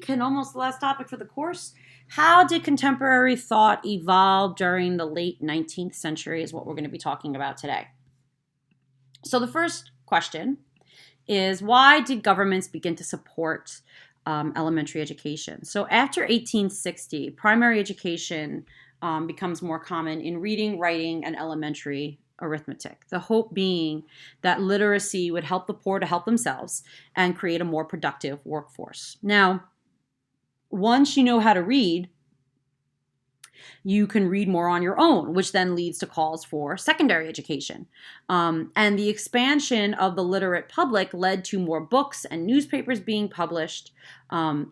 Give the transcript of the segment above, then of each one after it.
week and almost the last topic for the course. How did contemporary thought evolve during the late 19th century is what we're going to be talking about today. So the first question is, why did governments begin to support elementary education? So after 1860, primary education becomes more common in reading, writing, and elementary arithmetic. The hope being that literacy would help the poor to help themselves and create a more productive workforce. Now, once you know how to read, you can read more on your own, which then leads to calls for secondary education. And the expansion of the literate public led to more books and newspapers being published.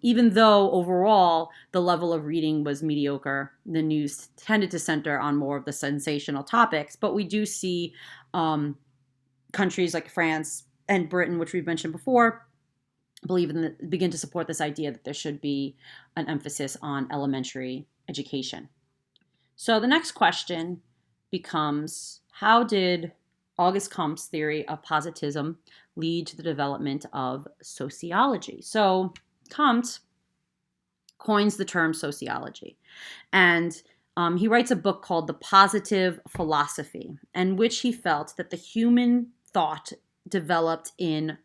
Even though overall the level of reading was mediocre, the news tended to center on more of the sensational topics. But we do see countries like France and Britain, which we've mentioned before, begin to support this idea that there should be an emphasis on elementary education. So the next question becomes, how did Auguste Comte's theory of positivism lead to the development of sociology? So Comte coins the term sociology, and he writes a book called The Positive Philosophy, in which he felt that the human thought developed in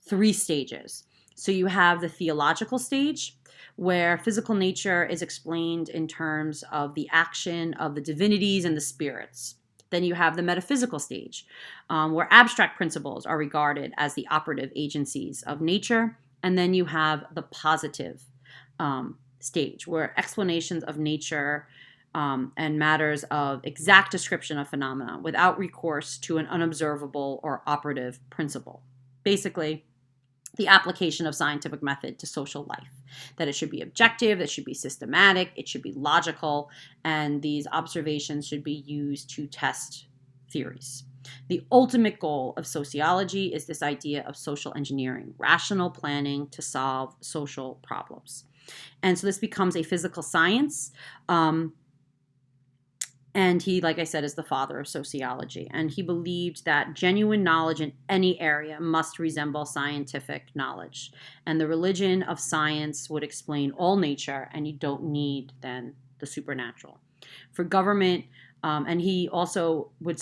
3 stages. So you have the theological stage, where physical nature is explained in terms of the action of the divinities and the spirits. Then you have the metaphysical stage, where abstract principles are regarded as the operative agencies of nature. And then you have the positive stage, where explanations of nature and matters of exact description of phenomena without recourse to an unobservable or operative principle. Basically, the application of scientific method to social life, that it should be objective, it should be systematic, it should be logical, and these observations should be used to test theories. The ultimate goal of sociology is this idea of social engineering, rational planning to solve social problems. And so this becomes a physical science. And he, like I said, is the father of sociology. And he believed that genuine knowledge in any area must resemble scientific knowledge. And the religion of science would explain all nature, and you don't need then the supernatural. For government, and he also would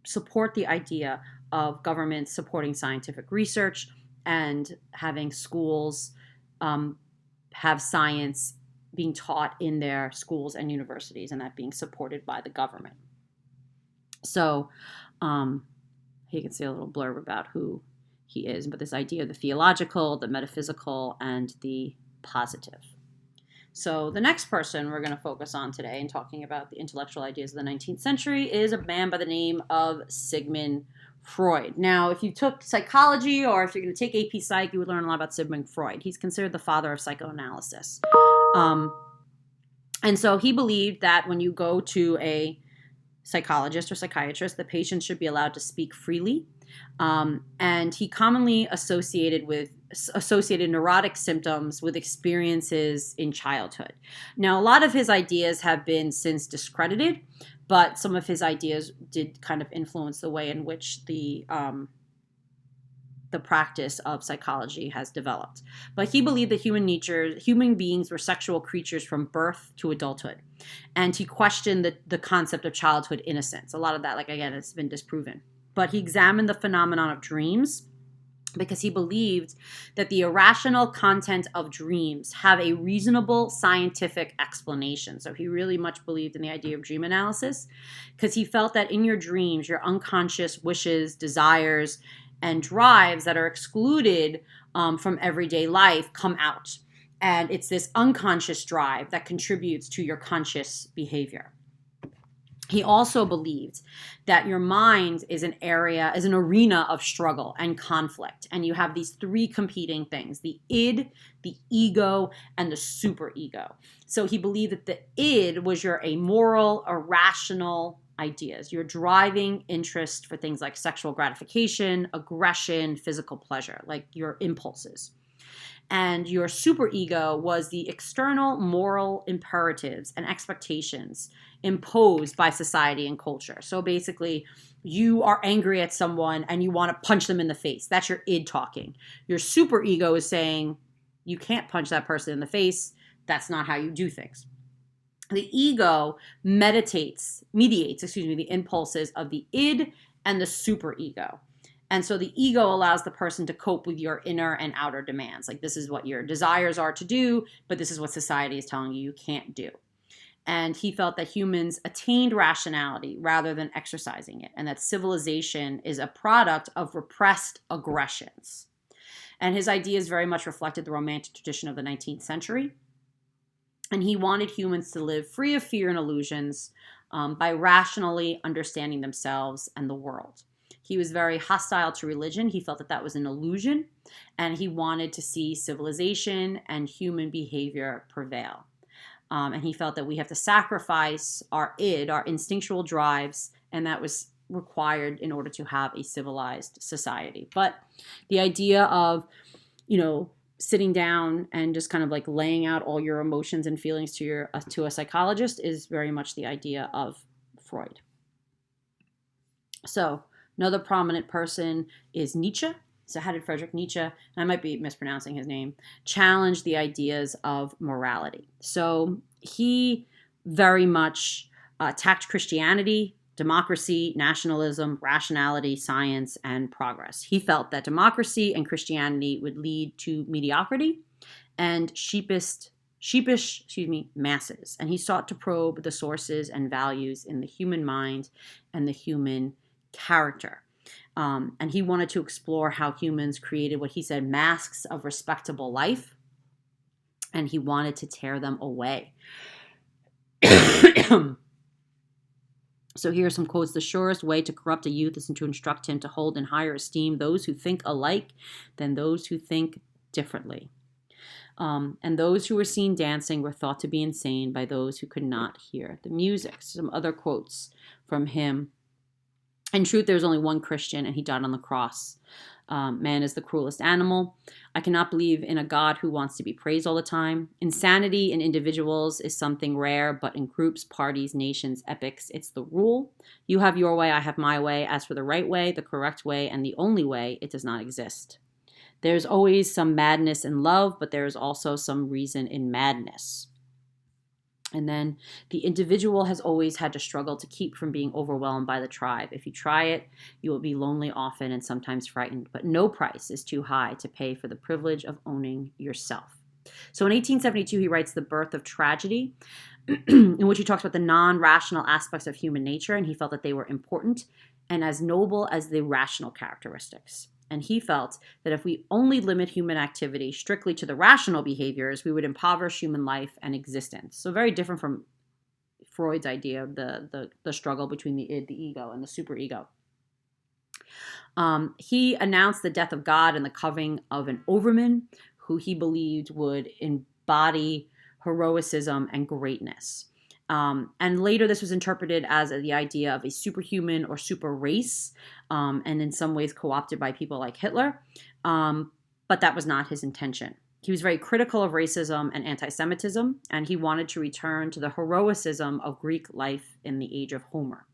support the idea of government supporting scientific research and having schools have science being taught in their schools and universities, and that being supported by the government. So you can see a little blurb about who he is, but this idea of the theological, the metaphysical, and the positive. So the next person we're going to focus on today in talking about the intellectual ideas of the 19th century is a man by the name of Sigmund Freud. Now, if you took psychology or if you're going to take AP Psych, you would learn a lot about Sigmund Freud. He's considered the father of psychoanalysis. And so he believed that when you go to a psychologist or psychiatrist, the patient should be allowed to speak freely. And he commonly associated neurotic symptoms with experiences in childhood. Now, a lot of his ideas have been since discredited, but some of his ideas did kind of influence the way in which the practice of psychology has developed. But he believed that human beings were sexual creatures from birth to adulthood. And he questioned the concept of childhood innocence. A lot of that, like again, it's been disproven. But he examined the phenomenon of dreams because he believed that the irrational content of dreams have a reasonable scientific explanation. So he really much believed in the idea of dream analysis because he felt that in your dreams, your unconscious wishes, desires, and drives that are excluded from everyday life come out. And it's this unconscious drive that contributes to your conscious behavior. He also believed that your mind is an arena of struggle and conflict. And you have these 3 competing things, the id, the ego, and the superego. So he believed that the id was your amoral, irrational ideas, your driving interest for things like sexual gratification, aggression, physical pleasure, like your impulses. And your superego was the external moral imperatives and expectations imposed by society and culture. So basically, you are angry at someone and you want to punch them in the face. That's your id talking. Your superego is saying, You can't punch that person in the face. That's not how you do things. The ego mediates, the impulses of the id and the superego. And so the ego allows the person to cope with your inner and outer demands. Like, this is what your desires are to do, but this is what society is telling you can't do. And he felt that humans attained rationality rather than exercising it, and that civilization is a product of repressed aggressions. And his ideas very much reflected the romantic tradition of the 19th century. And he wanted humans to live free of fear and illusions by rationally understanding themselves and the world. He was very hostile to religion. He felt that that was an illusion, and he wanted to see civilization and human behavior prevail. And he felt that we have to sacrifice our id, our instinctual drives, and that was required in order to have a civilized society. But the idea of, sitting down and just kind of like laying out all your emotions and feelings to a psychologist is very much the idea of Freud. So another prominent person is Nietzsche. So how did Friedrich Nietzsche, and I might be mispronouncing his name, challenge the ideas of morality? So he very much attacked Christianity, democracy, nationalism, rationality, science, and progress. He felt that democracy and Christianity would lead to mediocrity and sheepish masses. And he sought to probe the sources and values in the human mind and the human character. And he wanted to explore how humans created what he said masks of respectable life, and he wanted to tear them away. So here are some quotes. The surest way to corrupt a youth is to instruct him to hold in higher esteem those who think alike than those who think differently. And those who were seen dancing were thought to be insane by those who could not hear the music. Some other quotes from him. In truth, there is only one Christian, and he died on the cross. Man is the cruelest animal. I cannot believe in a God who wants to be praised all the time. Insanity in individuals is something rare, but in groups, parties, nations, epochs, it's the rule. You have your way, I have my way. As for the right way, the correct way, and the only way, it does not exist. There's always some madness in love, but there is also some reason in madness. And then the individual has always had to struggle to keep from being overwhelmed by the tribe. If you try it, you will be lonely often and sometimes frightened, but no price is too high to pay for the privilege of owning yourself. So in 1872, he writes The Birth of Tragedy, in which he talks about the non-rational aspects of human nature, and he felt that they were important and as noble as the rational characteristics. And he felt that if we only limit human activity strictly to the rational behaviors, we would impoverish human life and existence. So very different from Freud's idea of the struggle between the id, the ego, and the superego. He announced the death of God and the coming of an overman who he believed would embody heroicism and greatness. And later this was interpreted as the idea of a superhuman or super race, and in some ways co-opted by people like Hitler. But that was not his intention. He was very critical of racism and anti-Semitism, and he wanted to return to the heroicism of Greek life in the age of Homer.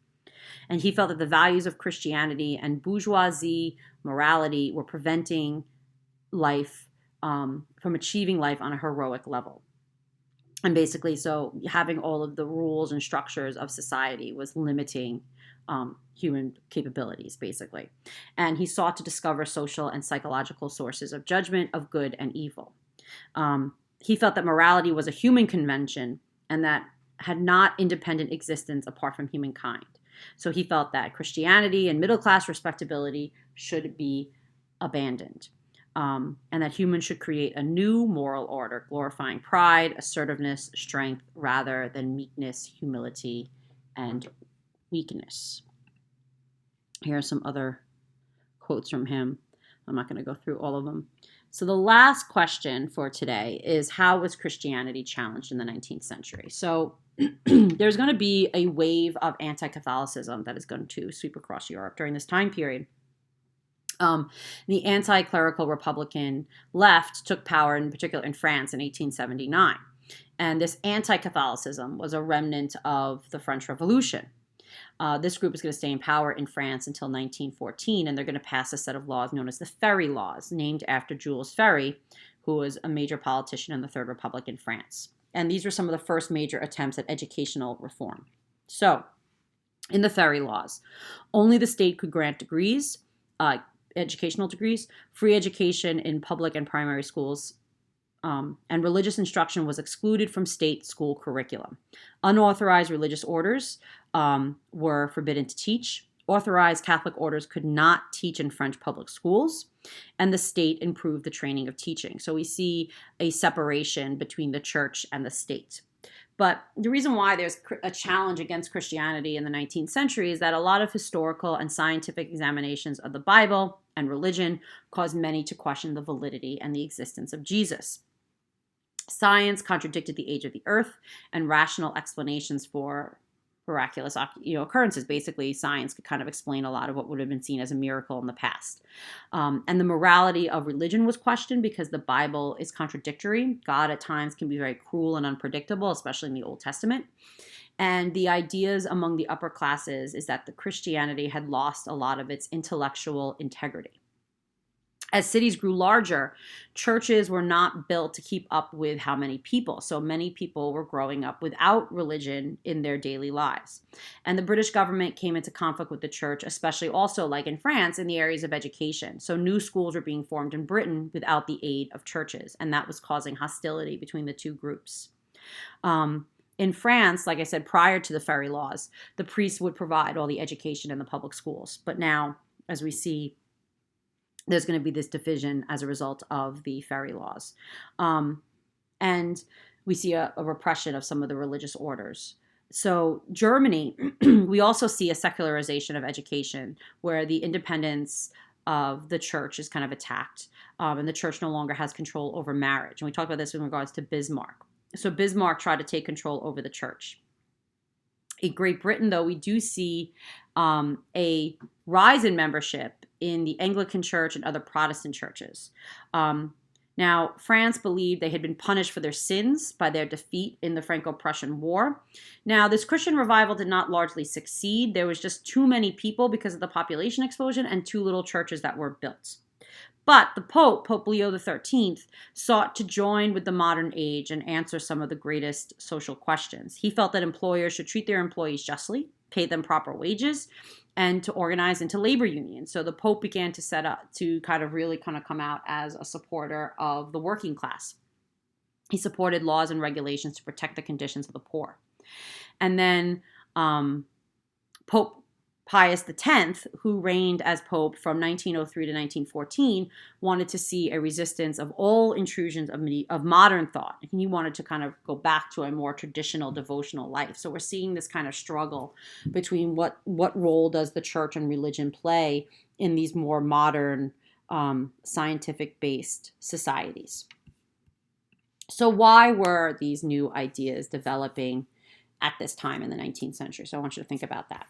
And he felt that the values of Christianity and bourgeoisie morality were preventing life from achieving life on a heroic level. And basically, so having all of the rules and structures of society was limiting human capabilities, basically. And he sought to discover social and psychological sources of judgment of good and evil. He felt that morality was a human convention and that had not independent existence apart from humankind. So he felt that Christianity and middle-class respectability should be abandoned. And that humans should create a new moral order, glorifying pride, assertiveness, strength, rather than meekness, humility, and weakness. Here are some other quotes from him. I'm not going to go through all of them. So the last question for today is, how was Christianity challenged in the 19th century? So there's going to be a wave of anti-Catholicism that is going to sweep across Europe during this time period. The anti-clerical Republican left took power, in particular in France, in 1879. And this anti-Catholicism was a remnant of the French Revolution. This group is going to stay in power in France until 1914, and they're going to pass a set of laws known as the Ferry Laws, named after Jules Ferry, who was a major politician in the Third Republic in France. And these were some of the first major attempts at educational reform. So, in the Ferry Laws, only the state could grant degrees, educational degrees, free education in public and primary schools, and religious instruction was excluded from state school curriculum. Unauthorized religious orders were forbidden to teach. Authorized Catholic orders could not teach in French public schools, and the state improved the training of teaching. So we see a separation between the church and the state. But the reason why there's a challenge against Christianity in the 19th century is that a lot of historical and scientific examinations of the Bible and religion caused many to question the validity and the existence of Jesus. Science contradicted the age of the earth, and rational explanations for miraculous occurrences. Basically, science could kind of explain a lot of what would have been seen as a miracle in the past. And the morality of religion was questioned because the Bible is contradictory. God at times can be very cruel and unpredictable, especially in the Old Testament. And the ideas among the upper classes is that the Christianity had lost a lot of its intellectual integrity. As cities grew larger, churches were not built to keep up with how many people. So many people were growing up without religion in their daily lives. And the British government came into conflict with the church, especially also like in France, in the areas of education. So new schools were being formed in Britain without the aid of churches. And that was causing hostility between the two groups. In France, like I said, prior to the Ferry Laws, the priests would provide all the education in the public schools. But now, as we see, there's going to be this division as a result of the Ferry Laws. And we see a repression of some of the religious orders. So Germany, we also see a secularization of education where the independence of the church is kind of attacked. And the church no longer has control over marriage. And we talked about this in regards to Bismarck. So Bismarck tried to take control over the church. In Great Britain, though, we do see a rise in membership in the Anglican Church and other Protestant churches. Now, France believed they had been punished for their sins by their defeat in the Franco-Prussian War. Now, this Christian revival did not largely succeed. There was just too many people because of the population explosion and too little churches that were built. But the Pope Leo XIII, sought to join with the modern age and answer some of the greatest social questions. He felt that employers should treat their employees justly, pay them proper wages, and to organize into labor unions. So the Pope began to set up to really come out as a supporter of the working class. He supported laws and regulations to protect the conditions of the poor. And then Pope Pius X, who reigned as Pope from 1903 to 1914, wanted to see a resistance of all intrusions of modern thought. And he wanted to kind of go back to a more traditional devotional life. So we're seeing this kind of struggle between what role does the church and religion play in these more modern scientific-based societies. So why were these new ideas developing at this time in the 19th century? So I want you to think about that.